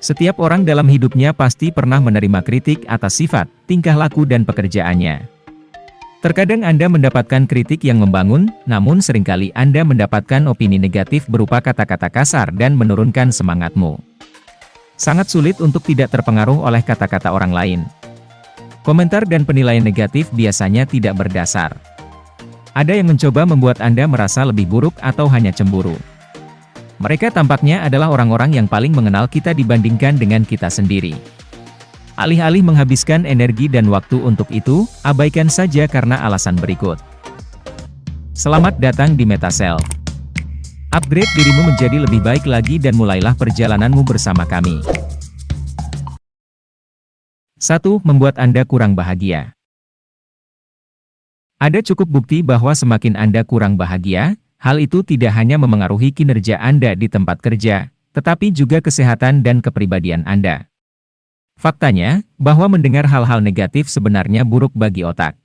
Setiap orang dalam hidupnya pasti pernah menerima kritik atas sifat, tingkah laku dan pekerjaannya. Terkadang Anda mendapatkan kritik yang membangun, namun seringkali Anda mendapatkan opini negatif berupa kata-kata kasar dan menurunkan semangatmu. Sangat sulit untuk tidak terpengaruh oleh kata-kata orang lain. Komentar dan penilaian negatif biasanya tidak berdasar. Ada yang mencoba membuat Anda merasa lebih buruk atau hanya cemburu. Mereka tampaknya adalah orang-orang yang paling mengenal kita dibandingkan dengan kita sendiri. Alih-alih menghabiskan energi dan waktu untuk itu, abaikan saja karena alasan berikut. Selamat datang di Metasel. Upgrade dirimu menjadi lebih baik lagi dan mulailah perjalananmu bersama kami. 1. Membuat Anda kurang bahagia. Ada cukup bukti bahwa semakin Anda kurang bahagia, hal itu tidak hanya memengaruhi kinerja Anda di tempat kerja, tetapi juga kesehatan dan kepribadian Anda. Faktanya, bahwa mendengar hal-hal negatif sebenarnya buruk bagi otak.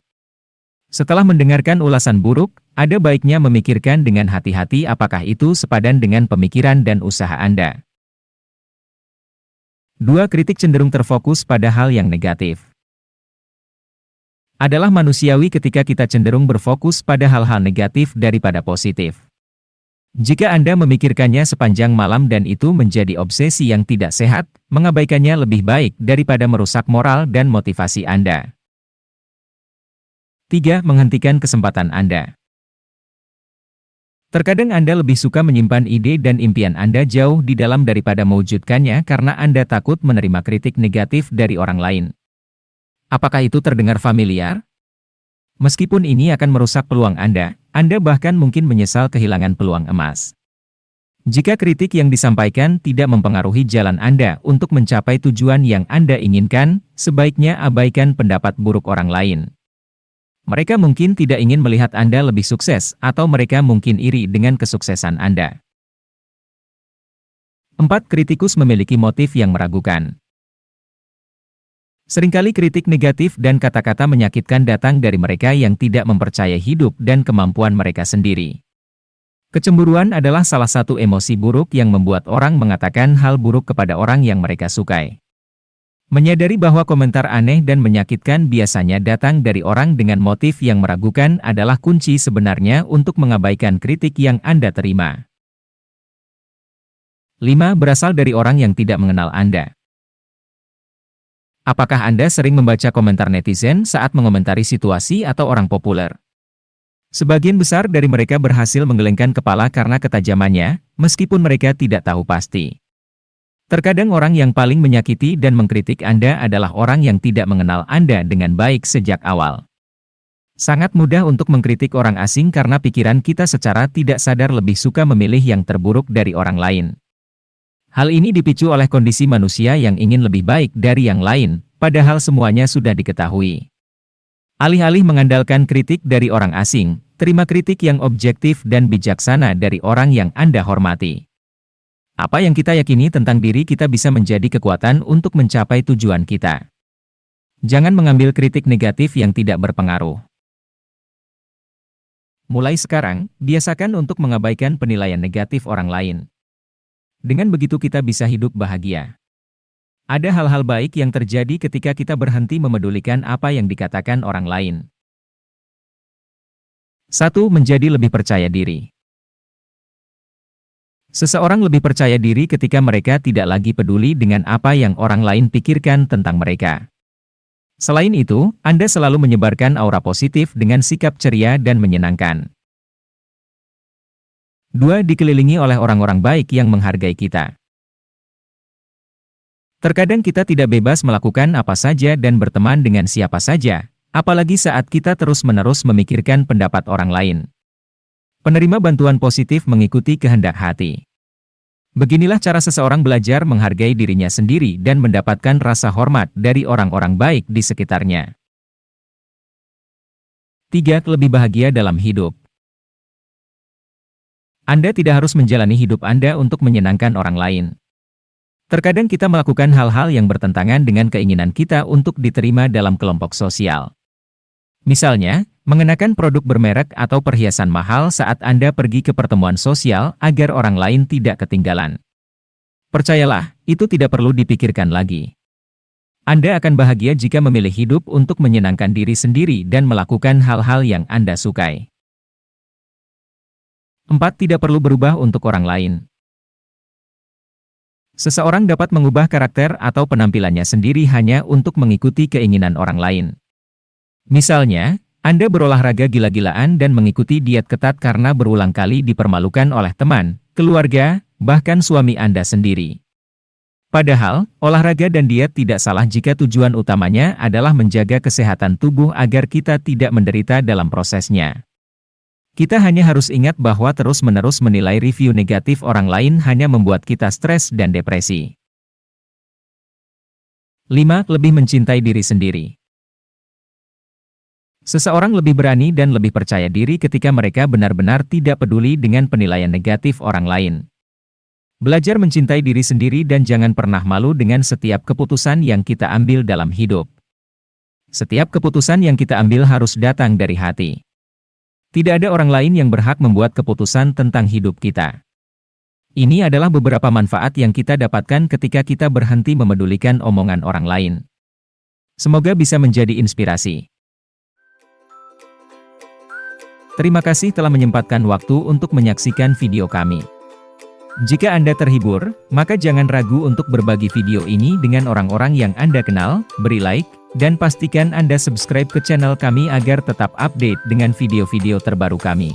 Setelah mendengarkan ulasan buruk, ada baiknya memikirkan dengan hati-hati apakah itu sepadan dengan pemikiran dan usaha Anda. 2. Kritik cenderung terfokus pada hal yang negatif. Adalah manusiawi ketika kita cenderung berfokus pada hal-hal negatif daripada positif. Jika Anda memikirkannya sepanjang malam dan itu menjadi obsesi yang tidak sehat, mengabaikannya lebih baik daripada merusak moral dan motivasi Anda. 3. Menghentikan kesempatan Anda. Terkadang Anda lebih suka menyimpan ide dan impian Anda jauh di dalam daripada mewujudkannya karena Anda takut menerima kritik negatif dari orang lain. Apakah itu terdengar familiar? Meskipun ini akan merusak peluang Anda bahkan mungkin menyesal kehilangan peluang emas. Jika kritik yang disampaikan tidak mempengaruhi jalan Anda untuk mencapai tujuan yang Anda inginkan, sebaiknya abaikan pendapat buruk orang lain. Mereka mungkin tidak ingin melihat Anda lebih sukses, atau mereka mungkin iri dengan kesuksesan Anda. 4. Kritikus memiliki motif yang meragukan. Seringkali kritik negatif dan kata-kata menyakitkan datang dari mereka yang tidak mempercayai hidup dan kemampuan mereka sendiri. Kecemburuan adalah salah satu emosi buruk yang membuat orang mengatakan hal buruk kepada orang yang mereka sukai. Menyadari bahwa komentar aneh dan menyakitkan biasanya datang dari orang dengan motif yang meragukan adalah kunci sebenarnya untuk mengabaikan kritik yang Anda terima. 5. Berasal dari orang yang tidak mengenal Anda. Apakah Anda sering membaca komentar netizen saat mengomentari situasi atau orang populer? Sebagian besar dari mereka berhasil menggelengkan kepala karena ketajamannya, meskipun mereka tidak tahu pasti. Terkadang orang yang paling menyakiti dan mengkritik Anda adalah orang yang tidak mengenal Anda dengan baik sejak awal. Sangat mudah untuk mengkritik orang asing karena pikiran kita secara tidak sadar lebih suka memilih yang terburuk dari orang lain. Hal ini dipicu oleh kondisi manusia yang ingin lebih baik dari yang lain, padahal semuanya sudah diketahui. Alih-alih mengandalkan kritik dari orang asing, terima kritik yang objektif dan bijaksana dari orang yang Anda hormati. Apa yang kita yakini tentang diri kita bisa menjadi kekuatan untuk mencapai tujuan kita. Jangan mengambil kritik negatif yang tidak berpengaruh. Mulai sekarang, biasakan untuk mengabaikan penilaian negatif orang lain. Dengan begitu kita bisa hidup bahagia. Ada hal-hal baik yang terjadi ketika kita berhenti memedulikan apa yang dikatakan orang lain. 1. Menjadi lebih percaya diri. Seseorang lebih percaya diri ketika mereka tidak lagi peduli dengan apa yang orang lain pikirkan tentang mereka. Selain itu, Anda selalu menyebarkan aura positif dengan sikap ceria dan menyenangkan. 2. Dikelilingi oleh orang-orang baik yang menghargai kita. Terkadang kita tidak bebas melakukan apa saja dan berteman dengan siapa saja, apalagi saat kita terus-menerus memikirkan pendapat orang lain. Penerima bantuan positif mengikuti kehendak hati. Beginilah cara seseorang belajar menghargai dirinya sendiri dan mendapatkan rasa hormat dari orang-orang baik di sekitarnya. 3. Lebih bahagia dalam hidup. Anda tidak harus menjalani hidup Anda untuk menyenangkan orang lain. Terkadang kita melakukan hal-hal yang bertentangan dengan keinginan kita untuk diterima dalam kelompok sosial. Misalnya, mengenakan produk bermerek atau perhiasan mahal saat Anda pergi ke pertemuan sosial agar orang lain tidak ketinggalan. Percayalah, itu tidak perlu dipikirkan lagi. Anda akan bahagia jika memilih hidup untuk menyenangkan diri sendiri dan melakukan hal-hal yang Anda sukai. 4. Tidak perlu berubah untuk orang lain. Seseorang dapat mengubah karakter atau penampilannya sendiri hanya untuk mengikuti keinginan orang lain. Misalnya, Anda berolahraga gila-gilaan dan mengikuti diet ketat karena berulang kali dipermalukan oleh teman, keluarga, bahkan suami Anda sendiri. Padahal, olahraga dan diet tidak salah jika tujuan utamanya adalah menjaga kesehatan tubuh agar kita tidak menderita dalam prosesnya. Kita hanya harus ingat bahwa terus-menerus menilai review negatif orang lain hanya membuat kita stres dan depresi. 5. Lebih mencintai diri sendiri. Seseorang lebih berani dan lebih percaya diri ketika mereka benar-benar tidak peduli dengan penilaian negatif orang lain. Belajar mencintai diri sendiri dan jangan pernah malu dengan setiap keputusan yang kita ambil dalam hidup. Setiap keputusan yang kita ambil harus datang dari hati. Tidak ada orang lain yang berhak membuat keputusan tentang hidup kita. Ini adalah beberapa manfaat yang kita dapatkan ketika kita berhenti memedulikan omongan orang lain. Semoga bisa menjadi inspirasi. Terima kasih telah menyempatkan waktu untuk menyaksikan video kami. Jika Anda terhibur, maka jangan ragu untuk berbagi video ini dengan orang-orang yang Anda kenal, beri like, dan pastikan Anda subscribe ke channel kami agar tetap update dengan video-video terbaru kami.